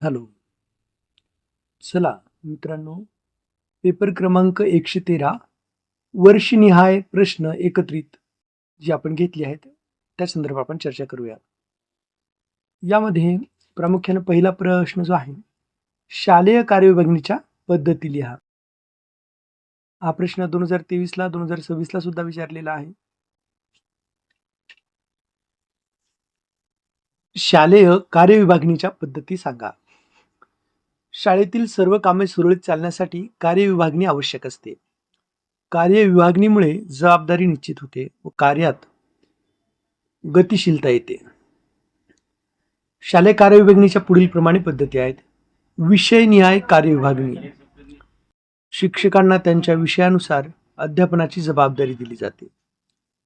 Hello. चला मित्रांनो, paper क्रमांक 113 वर्षनिहाय प्रश्न एकत्रित जे आपण घेतले आहेत, त्या संदर्भात आपण चर्चा करूया. यामध्ये प्रामुख्याने पहिला प्रश्न जो आहे, शालेय कार्यविभागणीच्या पद्धती लिहा. हा प्रश्न 2023 ला 2026 ला सुद्धा विचारलेला आहे. शालेय कार्यविभागणीच्या पद्धती सांगा. शाळेतील सर्व कामे सुरळीत चालण्यासाठी कार्यविभागणी आवश्यक असते. कार्यविभागणीमुळे जबाबदारी निश्चित होते व कार्यात गतिशीलता येते. शालेय कार्यविभागणीच्या पुढील प्रमाणे पद्धती आहेत. विषयनिहाय कार्यविभागणी. शिक्षकांना त्यांच्या विषयानुसार अध्यापनाची जबाबदारी दिली जाते.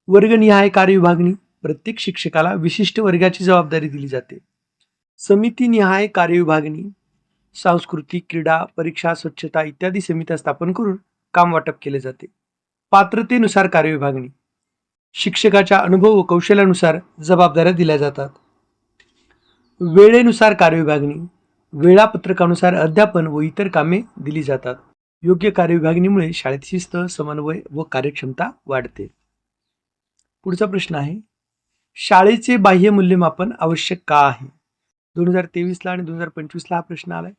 वर्गनिहाय कार्यविभागणी. प्रत्येक शिक्षकाला विशिष्ट वर्गाची जबाबदारी दिली जाते. समितीनिहाय कार्यविभागणी. सांस्कृतिक, क्रीडा, परीक्षा, स्वच्छता इत्यादी समित्या स्थापन करून काम वाटप केले जाते. पात्रतेनुसार कार्यविभागणी. शिक्षकाच्या अनुभव व कौशल्यानुसार जबाबदाऱ्या दिल्या जातात. वेळेनुसार कार्यविभागणी. वेळापत्रकानुसार अध्यापन व इतर कामे दिली जातात. योग्य कार्यविभागणीमुळे शाळेत शिस्त, समन्वय व कार्यक्षमता वाढते. पुढचा प्रश्न आहे, शाळेचे बाह्य मूल्यमापन आवश्यक का आहे? 2023 ला आणि 2025 ला हा प्रश्न आलाय.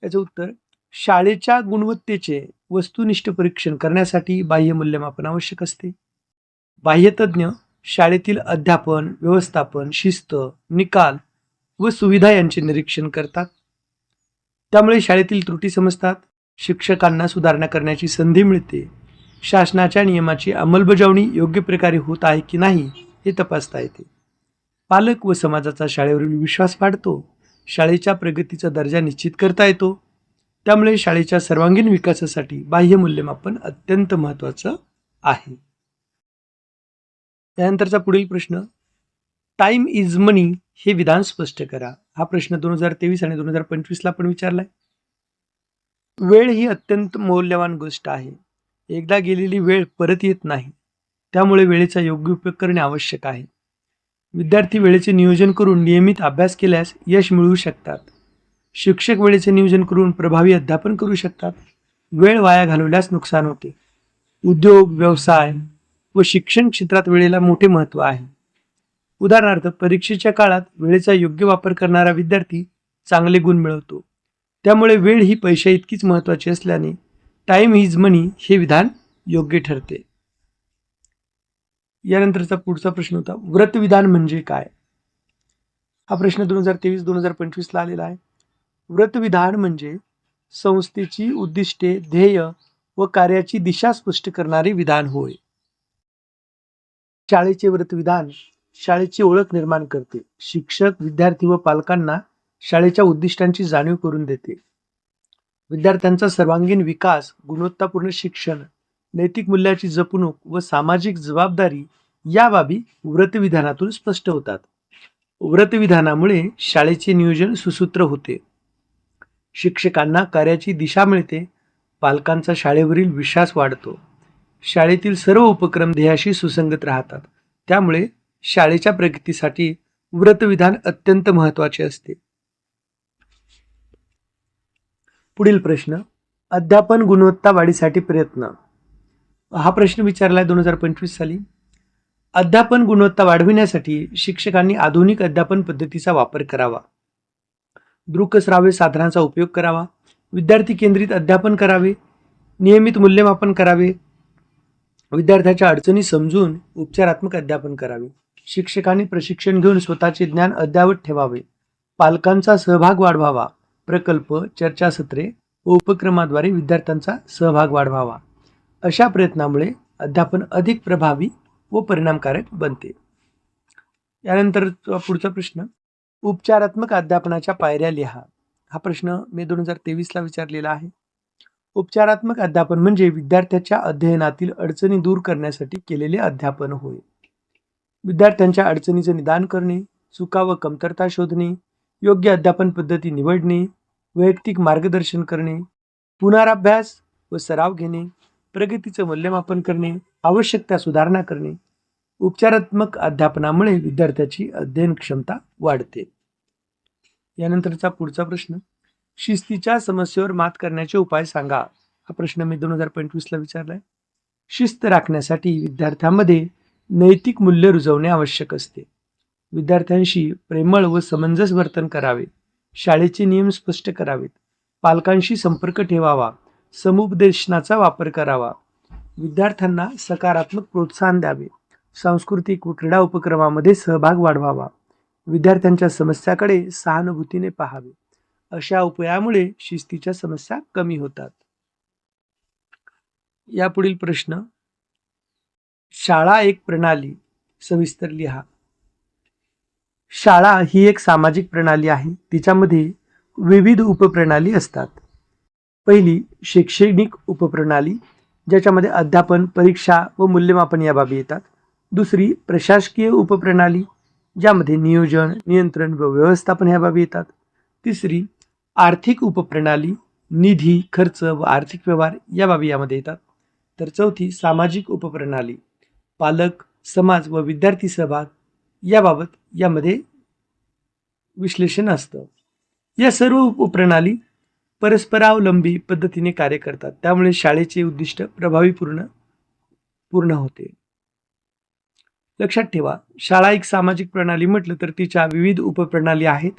याचं उत्तर, शाळेच्या गुणवत्तेचे वस्तुनिष्ठ परीक्षण करण्यासाठी बाह्य मूल्यमापन आवश्यक असते. बाह्यतज्ञ शाळेतील अध्यापन, व्यवस्थापन, शिस्त, निकाल व सुविधा यांचे निरीक्षण करतात. त्यामुळे शाळेतील त्रुटी समजतात. शिक्षकांना सुधारणा करण्याची संधी मिळते. शासनाच्या नियमाची अंमलबजावणी योग्य प्रकारे होत आहे की नाही हे तपासता येते. पालक व समाजाचा शाळेवरील विश्वास वाढतो. शाळेच्या प्रगतीचा दर्जा निश्चित करता येतो. त्यामुळे शाळेच्या सर्वांगीण विकासासाठी बाह्य मूल्यमापन अत्यंत महत्त्वाचं आहे. त्यानंतरचा पुढील प्रश्न, टाइम इज मनी हे विधान स्पष्ट करा. हा प्रश्न 2023 आणि 2025 ला पण विचारलाय. वेळ ही अत्यंत मौल्यवान गोष्ट आहे. एकदा गेलेली वेळ परत येत नाही. त्यामुळे वेळेचा योग्य उपयोग करणे आवश्यक आहे. विद्यार्थी वेळेचे नियोजन करून नियमित अभ्यास केल्यास यश मिळवू शकतात. शिक्षक वेळेचे नियोजन करून प्रभावी अध्यापन करू शकतात. वेळ वाया घालवल्यास नुकसान होते. उद्योग, व्यवसाय व शिक्षण क्षेत्रात वेळेला मोठे महत्त्व आहे. उदाहरणार्थ, परीक्षेच्या काळात वेळेचा योग्य वापर करणारा विद्यार्थी चांगले गुण मिळवतो. त्यामुळे वेळ ही पैशा इतकीच महत्त्वाची असल्याने टाइम इज मनी हे विधान योग्य ठरते. यानंतरचा पुढचा प्रश्न होता, व्रतविधान म्हणजे काय? हा प्रश्न 2023-2025 ला आलेला आहे. व्रतविधान म्हणजे संस्थेची उद्दिष्टे, ध्येय व कार्याची दिशा स्पष्ट करणारे विधान होय. शाळेचे व्रतविधान शाळेची ओळख निर्माण करते. शिक्षक, विद्यार्थी व पालकांना शाळेच्या उद्दिष्टांची जाणीव करून देते. विद्यार्थ्यांचा सर्वांगीण विकास, गुणवत्तापूर्ण शिक्षण, नैतिक मूल्याची जपणूक व सामाजिक जबाबदारी या बाबी व्रतविधानातून स्पष्ट होतात. व्रतविधानामुळे शाळेचे नियोजन सुसूत्र होते. शिक्षकांना कार्याची दिशा मिळते. पालकांचा शाळेवरील विश्वास वाढतो. शाळेतील सर्व उपक्रम ध्येयाशी सुसंगत राहतात. त्यामुळे शाळेच्या प्रगतीसाठी व्रतविधान अत्यंत महत्त्वाचे असते. पुढील प्रश्न, अध्यापन गुणवत्ता वाढीसाठी प्रयत्न. हा प्रश्न विचारलाय 2025 साली. अध्यापन गुणवत्ता वाढविण्यासाठी शिक्षकांनी आधुनिक अध्यापन पद्धतीचा वापर करावा. दृकश्राव्य साधनांचा उपयोग करावा. विद्यार्थी केंद्रित अध्यापन करावे. नियमित मूल्यमापन करावे. विद्यार्थ्याच्या अडचणी समजून उपचारात्मक अध्यापन करावे. शिक्षकांनी प्रशिक्षण घेऊन स्वतःचे ज्ञान अद्ययावत ठेवावे. पालकांचा सहभाग वाढवावा. प्रकल्प, चर्चासत्रे व उपक्रमाद्वारे विद्यार्थ्यांचा सहभाग वाढवावा. अशा प्रयत्नामुळे अध्यापन अधिक प्रभावी व परिणामकारक बनते. यानंतर पुढचा प्रश्न, उपचारात्मक अध्यापनाच्या पायऱ्या लिहा. हा प्रश्न मे 2023 ला विचारलेला आहे. उपचारात्मक अध्यापन म्हणजे विद्यार्थ्याच्या अध्ययनातील अडचणी दूर करण्यासाठी केलेले अध्यापन होय. विद्यार्थ्यांच्या अडचणीचे निदान करणे, चुका व कमतरता शोधणे, योग्य अध्यापन पद्धती निवडणे, वैयक्तिक मार्गदर्शन करणे, पुनराभ्यास व सराव घेणे, प्रगतीचे मूल्यमापन करणे, आवश्यक त्या सुधारणा करणे. उपचारात्मक अध्यापनामुळे विद्यार्थ्याची अध्ययन क्षमता वाढते. यानंतरचा पुढचा प्रश्न, शिस्तीच्या समस्येवर मात करण्याचे उपाय सांगा. हा प्रश्न मी 2025ला विचारलाय. शिस्त राखण्यासाठी विद्यार्थ्यांमध्ये नैतिक मूल्य रुजवणे आवश्यक असते. विद्यार्थ्यांशी प्रेमळ व समंजस वर्तन करावे. शाळेचे नियम स्पष्ट करावेत. पालकांशी संपर्क ठेवावा. समुपदेशनाचा वापर करावा. विद्यार्थ्यांना सकारात्मक प्रोत्साहन द्यावे. सांस्कृतिक व क्रीडा उपक्रमामध्ये सहभाग वाढवावा. विद्यार्थ्यांच्या समस्याकडे सहानुभूतीने पाहावे. अशा उपायामुळे शिस्तीच्या समस्या कमी होतात. यापुढील प्रश्न, शाळा एक प्रणाली सविस्तर लिहा. शाळा ही एक सामाजिक प्रणाली आहे. तिच्यामध्ये विविध उपप्रणाली असतात. पहिली शैक्षणिक उपप्रणाली, ज्याच्यामध्ये अध्यापन, परीक्षा व मूल्यमापन या बाबी येतात. दुसरी प्रशासकीय उपप्रणाली, ज्यामध्ये नियोजन, नियंत्रण व व्यवस्थापन ह्या बाबी येतात. तिसरी आर्थिक उपप्रणाली, निधी, खर्च व आर्थिक व्यवहार या बाबी यामध्ये येतात. तर चौथी सामाजिक उपप्रणाली, पालक, समाज व विद्यार्थी सहभाग याबाबत यामध्ये विश्लेषण असतं. या सर्व उपप्रणाली परस्परावलंबी पद्धतीने कार्य करतात. त्यामुळे शाळेचे उद्दिष्ट पूर्ण होते. लक्षात ठेवा, शाळा एक सामाजिक प्रणाली म्हटलं तर तिच्या विविध उपप्रणाली आहेत.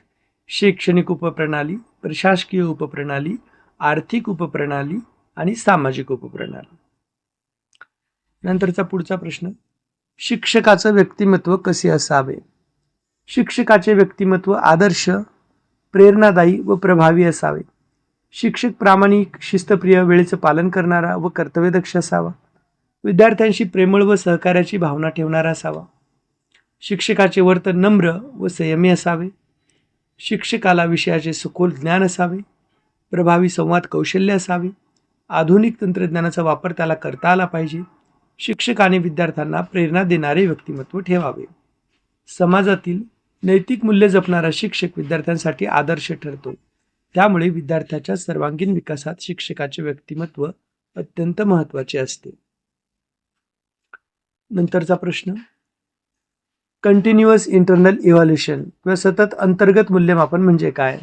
शैक्षणिक उपप्रणाली, प्रशासकीय उपप्रणाली, आर्थिक उपप्रणाली आणि सामाजिक उपप्रणाली. नंतरचा पुढचा प्रश्न, शिक्षकाचं व्यक्तिमत्व कसे असावे. शिक्षकाचे व्यक्तिमत्व आदर्श, प्रेरणादायी व प्रभावी असावे. शिक्षक प्रामाणिक, शिस्तप्रिय, वेळेचं पालन करणारा व कर्तव्यदक्ष असावा. विद्यार्थ्यांशी प्रेमळ व सहकार्याची भावना ठेवणारा असावा. शिक्षकाचे वर्तन नम्र व संयमी असावे. शिक्षकाला विषयाचे सखोल ज्ञान असावे. प्रभावी संवाद कौशल्य असावे. आधुनिक तंत्रज्ञानाचा वापर त्याला करता आला पाहिजे. शिक्षकाने विद्यार्थ्यांना प्रेरणा देणारे व्यक्तिमत्व ठेवावे. समाजातील नैतिक मूल्य जपणारा शिक्षक विद्यार्थ्यांसाठी आदर्श ठरतो. त्यामुळे विद्यार्थ्याच्या सर्वांगीण विकासात शिक्षकाचे व्यक्तिमत्व अत्यंत महत्त्वाचे असते. नंतरचा प्रश्न, कंटिन्युअस इंटरनल इव्हॅल्युएशन किंवा सतत अंतर्गत मूल्यमापन म्हणजे काय.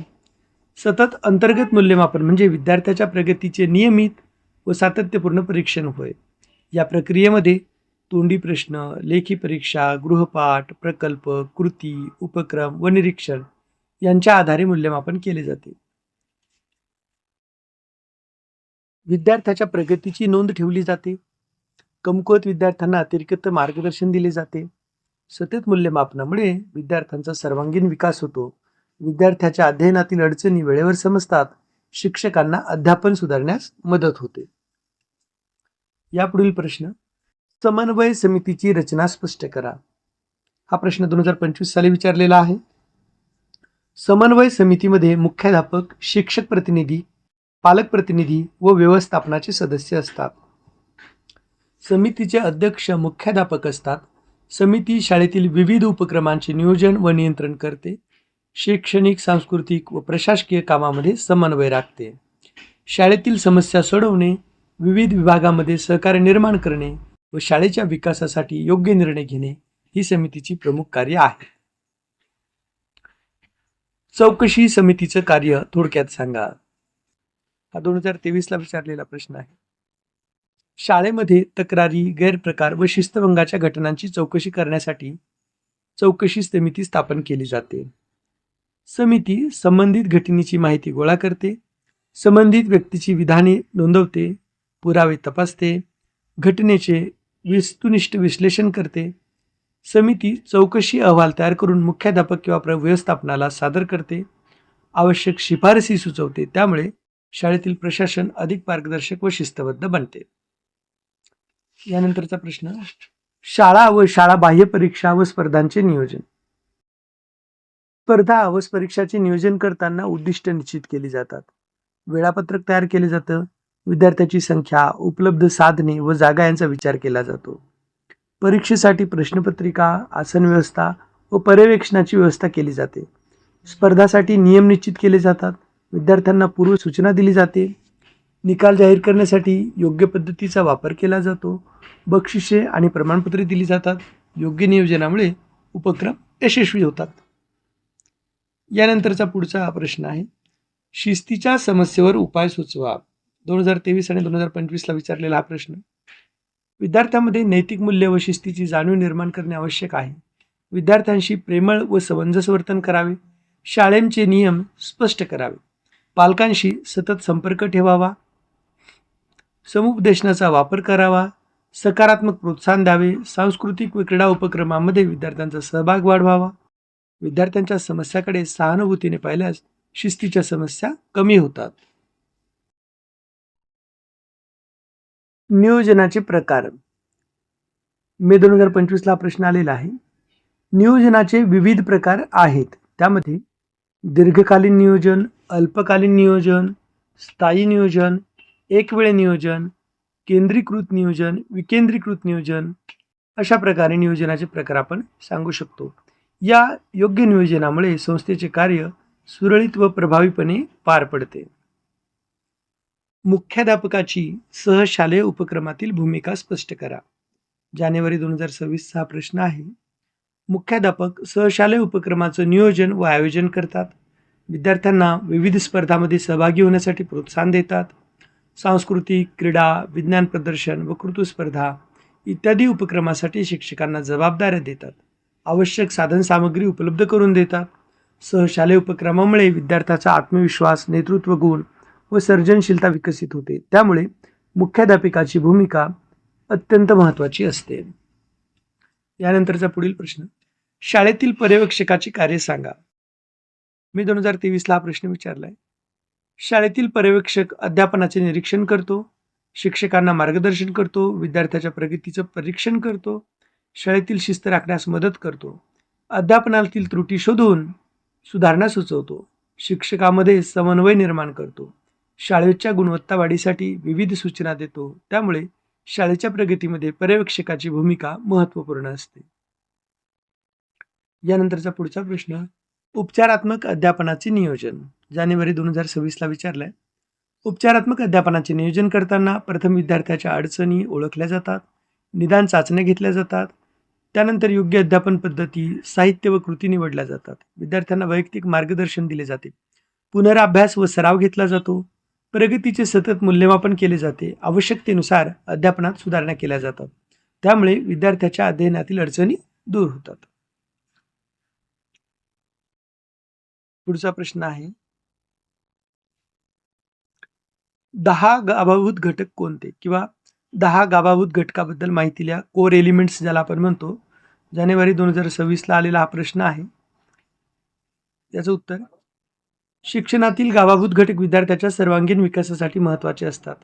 सतत अंतर्गत मूल्यमापन म्हणजे विद्यार्थ्याच्या प्रगतीचे नियमित व सातत्यपूर्ण परीक्षण होय. या प्रक्रियेमध्ये तोंडी प्रश्न, लेखी परीक्षा, गृहपाठ, प्रकल्प, कृती, उपक्रम व निरीक्षण यांच्या आधारे मूल्यमापन केले जाते. विद्यार्थ्याच्या प्रगतीची नोंद ठेवली जाते. कमकुवत विद्यार्थ्यांना अतिरिक्त मार्गदर्शन दिले जाते. सतत मूल्यमापनामुळे विद्यार्थ्यांचा सर्वांगीण विकास होतो. विद्यार्थ्याच्या अध्ययनातील अडचणी वेळेवर समजतात. शिक्षकांना अध्यापन सुधारण्यास मदत होते. यापुढील प्रश्न, समन्वय समितीची रचना स्पष्ट करा. हा प्रश्न 2025 साली विचारलेला आहे. समन्वय समितीमध्ये मुख्याध्यापक, शिक्षक प्रतिनिधी, पालक प्रतिनिधी व व्यवस्थापनाचे सदस्य असतात. समितीचे अध्यक्ष मुख्याध्यापक असतात. समिती शाळेतील विविध उपक्रमांचे नियोजन व नियंत्रण करते. शैक्षणिक, सांस्कृतिक व प्रशासकीय कामामध्ये समन्वय राखते. शाळेतील समस्या सोडवणे, विविध विभागामध्ये सहकार्य निर्माण करणे व शाळेच्या विकासासाठी योग्य निर्णय घेणे ही समितीची प्रमुख कार्य आहे. चौकशी समितीचं कार्य थोडक्यात सांगा. हा 2023ला विचारलेला प्रश्न आहे. शाळेमध्ये तक्रारी, गैरप्रकार व शिस्तभंगाच्या घटनांची चौकशी करण्यासाठी चौकशी समिती स्थापन केली जाते. समिती संबंधित घटनेची माहिती गोळा करते. संबंधित व्यक्तीची विधाने नोंदवते. पुरावे तपासते. घटनेचे वस्तुनिष्ठ विश्लेषण करते. समिती चौकशी अहवाल तयार करून मुख्याध्यापक किंवा व्यवस्थापनाला सादर करते. आवश्यक शिफारसी सुचवते. त्यामुळे शाळेतील प्रशासन अधिक पारदर्शक व शिस्तबद्ध बनते. यानंतरचा प्रश्न, शाळा व शाळा बाह्य परीक्षा व स्पर्धांचे नियोजन. स्पर्धा व परीक्षाचे नियोजन करताना उद्दिष्ट निश्चित केली जातात. वेळापत्रक तयार केले जातं. विद्यार्थ्याची संख्या, उपलब्ध साधने व जागा यांचा विचार केला जातो. परीक्षेसाठी प्रश्नपत्रिका, आसन व्यवस्था व पर्यवेक्षणाची व्यवस्था केली जाते. स्पर्धासाठी नियम निश्चित केले जातात. विद्यार्थ्यांना पूर्व सूचना दिली जाते. निकाल जाहीर करण्यासाठी योग्य पद्धतीचा वापर केला जातो. बक्षिसे आणि प्रमाणपत्रे दिली जातात. योग्य नियोजनामुळे उपक्रम यशस्वी होतात. यानंतरचा पुढचा हा प्रश्न आहे, शिस्तीच्या समस्येवर उपाय सुचवा. 2023 आणि 2025ला विचारलेला हा प्रश्न. विद्यार्थ्यांमध्ये नैतिक मूल्य व शिस्तीची जाणीव निर्माण करणे आवश्यक आहे. विद्यार्थ्यांशी प्रेमळ व समंजस वर्तन करावे. शाळेचे नियम स्पष्ट करावे. पालकांशी सतत संपर्क ठेवावा. समुपदेशनाचा वापर करावा. सकारात्मक प्रोत्साहन द्यावे. सांस्कृतिक व क्रीडा उपक्रमांमध्ये विद्यार्थ्यांचा सहभाग वाढवावा. विद्यार्थ्यांच्या समस्याकडे सहानुभूतीने पाहिल्यास शिस्तीच्या समस्या कमी होतात. नियोजनाचे प्रकार. मे 2025ला प्रश्न आलेला आहे. नियोजनाचे विविध प्रकार आहेत. त्यामध्ये दीर्घकालीन नियोजन, अल्पकालीन नियोजन, स्थायी नियोजन, एकवेळ नियोजन, केंद्रीकृत नियोजन, विकेंद्रीकृत नियोजन अशा प्रकारे नियोजनाचे प्रकार आपण सांगू शकतो. या योग्य नियोजनामुळे संस्थेचे कार्य सुरळीत व प्रभावीपणे पार पडते. मुख्याध्यापकाची सहशालेय उपक्रमातील भूमिका स्पष्ट करा. जानेवारी 2026चा हा प्रश्न आहे. मुख्याध्यापक सहशालेय उपक्रमाचं नियोजन व आयोजन करतात. विद्यार्थ्यांना विविध स्पर्धांमध्ये सहभागी होण्यासाठी प्रोत्साहन देतात. सांस्कृतिक, क्रीडा, विज्ञान प्रदर्शन, वक्तृत्व स्पर्धा इत्यादी उपक्रमासाठी शिक्षकांना जबाबदाऱ्या देतात. आवश्यक साधनसामग्री उपलब्ध करून देतात. सहशालेय उपक्रमामुळे विद्यार्थ्याचा आत्मविश्वास, नेतृत्व गुण व सर्जनशीलता विकसित होते. त्यामुळे मुख्याध्यापकाची भूमिका अत्यंत महत्त्वाची असते. यानंतरचा पुढील प्रश्न, शाळेतील पर्यवेक्षकाची कार्य सांगा. मी 2023ला हा प्रश्न विचारलाय. शाळेतील पर्यवेक्षक अध्यापनाचे निरीक्षण करतो, शिक्षकांना मार्गदर्शन करतो, विद्यार्थ्याच्या प्रगतीचं परीक्षण करतो, शाळेतील शिस्त राखण्यास मदत करतो, अध्यापनातील त्रुटी शोधून सुधारणा सुचवतो, शिक्षकामध्ये समन्वय निर्माण करतो, शाळेच्या गुणवत्ता वाढीसाठी विविध सूचना देतो. त्यामुळे शाळेच्या प्रगतीमध्ये पर्यवेक्षकाची भूमिका महत्त्वपूर्ण असते. यानंतरचा पुढचा प्रश्न, उपचारात्मक अध्यापनाचे नियोजन. जानेवारी 2026ला विचारलाय. उपचारात्मक अध्यापनाचे नियोजन करताना प्रथम विद्यार्थ्याच्या अडचणी ओळखल्या जातात, निदान चाचण्या घेतल्या जातात, त्यानंतर योग्य अध्यापन पद्धती, साहित्य व कृती निवडल्या जातात, विद्यार्थ्यांना वैयक्तिक मार्गदर्शन दिले जाते, पुनराभ्यास व सराव घेतला जातो, प्रगतीचे सतत मूल्यमापन केले जाते, आवश्यकतेनुसार अध्यापनात सुधारणा केल्या जातात. त्यामुळे विद्यार्थ्याच्या अध्ययनातील अडचणी दूर होतात. पुढचा प्रश्न आहे, 10 गाभाभूत घटक कोणते किंवा 10 गाभाभूत घटकाबद्दल माहिती लिहा. कोर एलिमेंट्स ज्याला आपण म्हणतो. जानेवारी 2026ला आलेला हा प्रश्न आहे. याचं उत्तर, शिक्षणातील गाभाभूत घटक विद्यार्थ्याच्या सर्वांगीण विकासासाठी महत्त्वाचे असतात.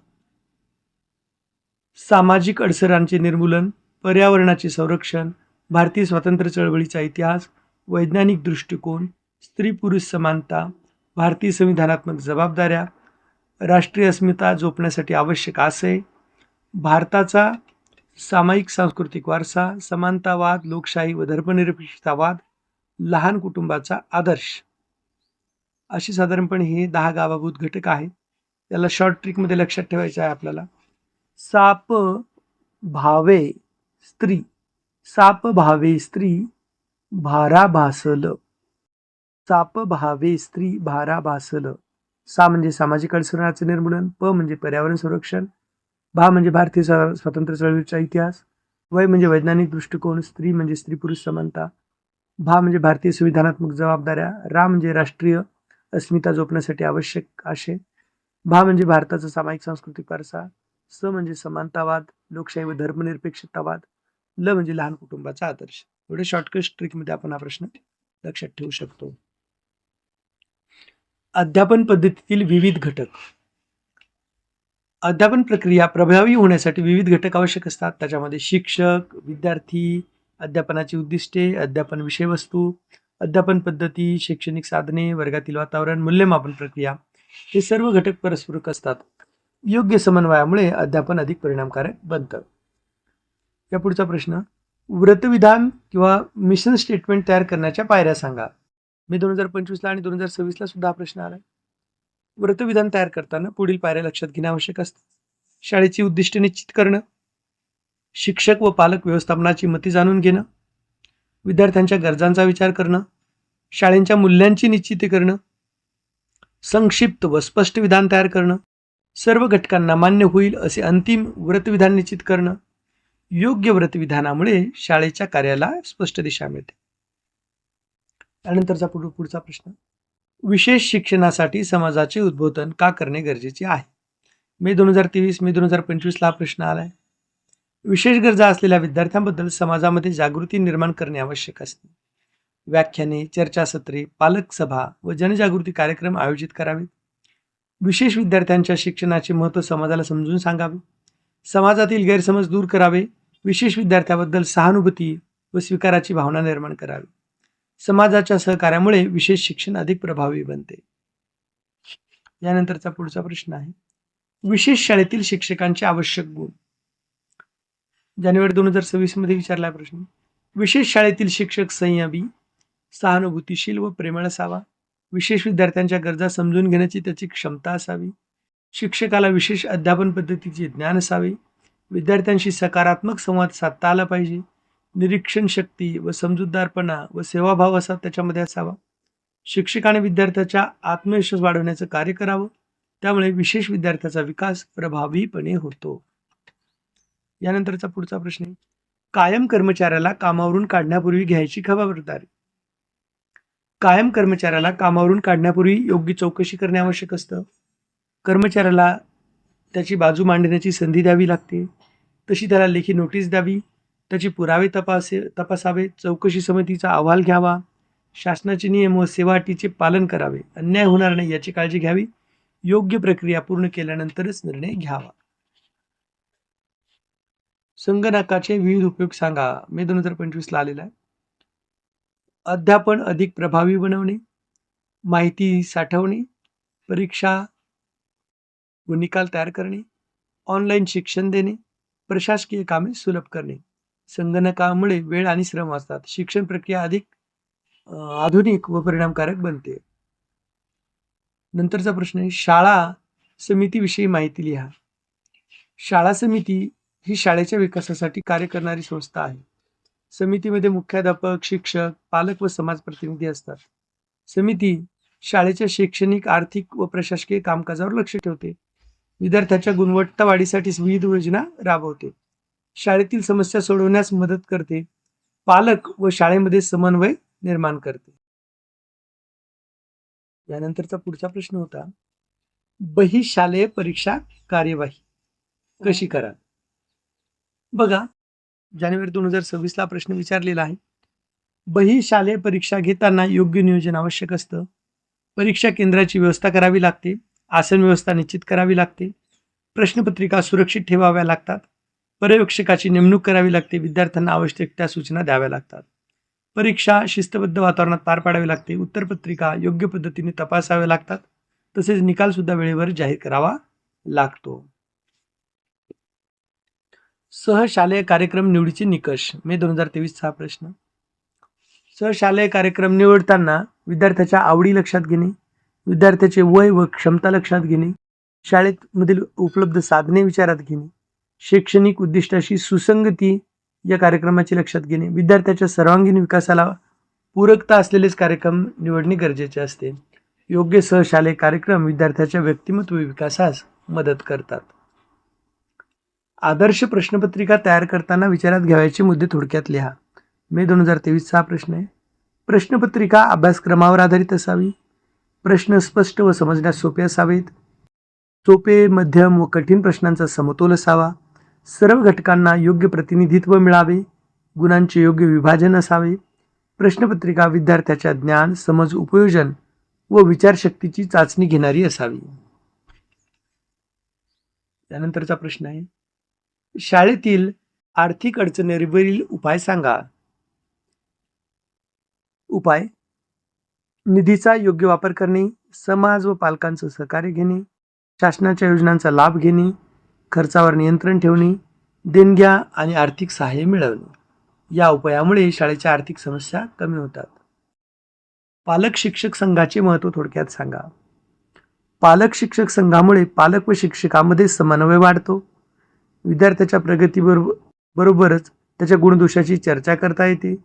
सामाजिक अडसरांचे निर्मूलन, पर्यावरणाचे संरक्षण, भारतीय स्वातंत्र्य चळवळीचा इतिहास, वैज्ञानिक दृष्टिकोन, स्त्री पुरुष समानता, भारतीय संविधानात्मक जबाबदाऱ्या, राष्ट्रीय अस्मिता जोपण्यासाठी आवश्यक आशय, भारताचा सामायिक सांस्कृतिक वारसा, समानतावाद, लोकशाही व धर्मनिरपेक्षतावाद, लहान कुटुंबाचा आदर्श अशी साधारणपणे हे 10 गाभाभूत घटक आहेत. त्याला शॉर्ट ट्रिकमध्ये लक्षात ठेवायचं आहे आपल्याला. साप भावे स्त्री, साप भावे स्त्री भारा भासल, साप भावे स्त्री भारा भासल. सा म्हणजे सामाजिक अडसरणाचे निर्मूलन, प म्हणजे पर्यावरण संरक्षण, भा म्हणजे भारतीय स्वातंत्र्य चळवळीचा इतिहास, वय म्हणजे वैज्ञानिक दृष्टिकोन, स्त्री म्हणजे स्त्री पुरुष समानता, भा म्हणजे भारतीय संविधानात्मक जबाबदाऱ्या, रा म्हणजे राष्ट्रीय अस्मिता जोपण्यासाठी आवश्यक आशय, भा म्हणजे भारताचा सामायिक सांस्कृतिक वारसा, स म्हणजे समानतावाद, लोकशाही व धर्मनिरपेक्षतावाद, ल म्हणजे लहान कुटुंबाचा आदर्श. एवढे शॉर्टकट ट्रिकमध्ये आपण हा प्रश्न लक्षात ठेवू शकतो. अध्यापन पद्धतीतील विविध घटक. अध्यापन प्रक्रिया प्रभावी होण्यासाठी विविध घटक आवश्यक असतात. त्याच्यामध्ये शिक्षक, विद्यार्थी, अध्यापनाची उद्दिष्टे, अध्यापन विषयवस्तू, अध्यापन पद्धती, शैक्षणिक साधने, वर्गातील वातावरण, मूल्यमापन प्रक्रिया हे सर्व घटक परस्परक असतात. योग्य समन्वयामुळे अध्यापन अधिक परिणामकारक बनतं. या पुढचा प्रश्न, व्रतविधान किंवा मिशन स्टेटमेंट तयार करण्याच्या पायऱ्या सांगा. मी 2025ला आणि 2026ला सुद्धा हा प्रश्न आला. व्रतविधान तयार करताना पुढील पायऱ्या लक्षात घेणे आवश्यक असते. शाळेची उद्दिष्टे निश्चित करणं, शिक्षक व पालक व्यवस्थापनाची मती जाणून घेणं, विद्यार्थ्यांच्या गरजांचा विचार करणं, शाळेच्या मूल्यांची निश्चिती करणं, संक्षिप्त व स्पष्ट विधान तयार करणं, सर्व घटकांना मान्य होईल असे अंतिम व्रतविधान निश्चित करणं. योग्य व्रतविधानामुळे शाळेच्या कार्याला स्पष्ट दिशा मिळते. त्यानंतरचा पुढचा प्रश्न, विशेष शिक्षणासाठी समाजाचे उद्बोधन का करणे गरजेचे आहे? मे 2023 मे 2025 हा प्रश्न आलाय. विशेष गरजा असलेल्या विद्यार्थ्यांबद्दल समाजामध्ये जागृती निर्माण करणे आवश्यक असते. व्याख्याने, चर्चासत्रे, पालक सभा व जनजागृती कार्यक्रम आयोजित करावेत. विशेष विद्यार्थ्यांच्या शिक्षणाचे महत्त्व समाजाला समजून सांगावे. समाजातील गैरसमज दूर करावे. विशेष विद्यार्थ्याबद्दल सहानुभूती व स्वीकाराची भावना निर्माण करावी. समाजाच्या सहकार्यामुळे विशेष शिक्षण अधिक प्रभावी बनते. यानंतरचा पुढचा प्रश्न आहे, विशेष शाळेतील शिक्षकांचे आवश्यक गुण. जानेवारी 2026 मध्ये विचारला प्रश्न. विशेष शाळेतील शिक्षक संयमी, सहानुभूतीशील व प्रेमळ असावा. विशेष विद्यार्थ्यांच्या गरजा समजून घेण्याची त्याची क्षमता असावी. शिक्षकाला विशेष अध्यापन पद्धतीचे ज्ञान असावे. विद्यार्थ्यांशी सकारात्मक संवाद साधता आला पाहिजे. निरीक्षण शक्ती व समजूतदारपणा व सेवाभाव असा त्याच्यामध्ये असावा. शिक्षकाने विद्यार्थ्याचा आत्मविश्वास वाढवण्याचं कार्य करावं. त्यामुळे विशेष विद्यार्थ्याचा विकास प्रभावीपणे होतो. यानंतरचा पुढचा प्रश्न, कायम कर्मचाऱ्याला कामावरून काढण्यापूर्वी घ्यायची खबरदारी. कायम कर्मचाऱ्याला कामावरून काढण्यापूर्वी योग्य चौकशी करणे आवश्यक असतं. कर्मचाऱ्याला त्याची बाजू मांडण्याची संधी द्यावी लागते. तशी त्याला लेखी नोटीस द्यावी. त्याची पुरावे तपासावे. चौकशी समितीचा अहवाल घ्यावा. शासनाचे नियम व सेवा अटीचे पालन करावे. अन्याय होणार नाही याची काळजी घ्यावी. योग्य प्रक्रिया पूर्ण केल्यानंतरच निर्णय घ्यावा. संगणकाचे विविध उपयोग सांगा. मे 2025 ला आलेला आहे. अध्यापन अधिक प्रभावी बनवणे, माहिती साठवणे, परीक्षा व निकाल तयार करणे, ऑनलाईन शिक्षण देणे, प्रशासकीय कामे सुलभ करणे. संगणकामुळे वेळ आणि श्रम वाचतात. शिक्षण प्रक्रिया अधिक आधुनिक व परिणामकारक बनते. नंतरचा प्रश्न आहे, शाळा समितीविषयी माहिती लिहा. शाळा समिती ही शाळेच्या विकासासाठी कार्य करणारी संस्था आहे. समितीमध्ये मुख्याध्यापक, शिक्षक, पालक व समाज प्रतिनिधी असतात. समिती शाळेच्या शैक्षणिक, आर्थिक व प्रशासकीय कामकाजावर लक्ष ठेवते. विद्यार्थ्याच्या गुणवत्ता वाढीसाठी विविध योजना राबवते. शाळेतील समस्या सोडवण्यास मदत करते. पालक व शाळेमध्ये समन्वय निर्माण करते. यानंतरचा पुढचा प्रश्न होता, बहिशालेय परीक्षा कार्यवाही कशी करा. बघा, जानेवारी 2026 ला प्रश्न विचारलेला आहे. बहिशालेय परीक्षा घेताना योग्य नियोजन आवश्यक असतं. परीक्षा केंद्राची व्यवस्था करावी लागते. आसन व्यवस्था निश्चित करावी लागते. प्रश्नपत्रिका सुरक्षित ठेवाव्या लागतात. पर्यवेक्षकाची नेमणूक करावी लागते. विद्यार्थ्यांना आवश्यक त्या सूचना द्याव्या लागतात. परीक्षा शिस्तबद्ध वातावरणात पार पाडावी लागते. उत्तरपत्रिका योग्य पद्धतीने तपासाव्या लागतात. तसेच निकाल सुद्धा वेळेवर जाहीर करावा लागतो. सहशालेय कार्यक्रम निवडीचे निकष. मे 2023 हा प्रश्न. सहशालेय कार्यक्रम निवडताना विद्यार्थ्याच्या आवडी लक्षात घेणे, विद्यार्थ्याचे वय व क्षमता लक्षात घेणे, शाळेमधील उपलब्ध साधने विचारात घेणे, शैक्षणिक उद्दिष्टाशी सुसंगती या कार्यक्रमाची लक्षात घेणे, विद्यार्थ्याच्या सर्वांगीण विकासाला पूरकता असलेलेच कार्यक्रम निवडणे गरजेचे असते. योग्य सहशालेय कार्यक्रम विद्यार्थ्याच्या व्यक्तिमत्व विकासास मदत करतात. आदर्श प्रश्नपत्रिका तयार करताना विचारात घ्यावयाचे मुद्दे थोडक्यात लिहा. मे 2023 हा प्रश्न आहे. प्रश्नपत्रिका अभ्यासक्रमावर आधारित असावी. प्रश्न स्पष्ट व समजण्यास सोपे असावेत. सोपे, मध्यम व कठीण प्रश्नांचा समतोल असावा. सर्व घटकांना योग्य प्रतिनिधित्व मिळावे. गुणांचे योग्य विभाजन असावे. प्रश्नपत्रिका विद्यार्थ्याच्या ज्ञान, समज, उपयोजन व विचारशक्तीची चाचणी घेणारी असावी. त्यानंतरचा प्रश्न आहे, शाळेतील आर्थिक अडचणीवरील उपाय सांगा. उपाय: निधीचा योग्य वापर करणे, समाज व पालकांचं सहकार्य घेणे, शासनाच्या योजनांचा लाभ घेणे, खर्चावर नियंत्रण ठेवणे, देणग्या आणि आर्थिक सहाय्य मिळवणे. या उपायामुळे शाळेच्या आर्थिक समस्या कमी होतात. पालक शिक्षक संघाचे महत्त्व थोडक्यात सांगा. पालक शिक्षक संघामुळे पालक व शिक्षकांमध्ये समन्वय वाढतो. विद्यार्थ्याच्या प्रगतीबरोबरच त्याच्या गुणदोषाची चर्चा करता येते.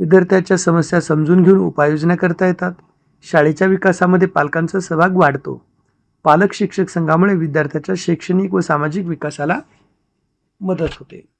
विद्यार्थ्याच्या समस्या समजून घेऊन उपाययोजना करता येतात. शाळेच्या विकासामध्ये पालकांचा सहभाग वाढतो. पालक शिक्षक संघामुळे विद्यार्थ्याच्या शैक्षणिक व सामाजिक विकासाला मदत होते.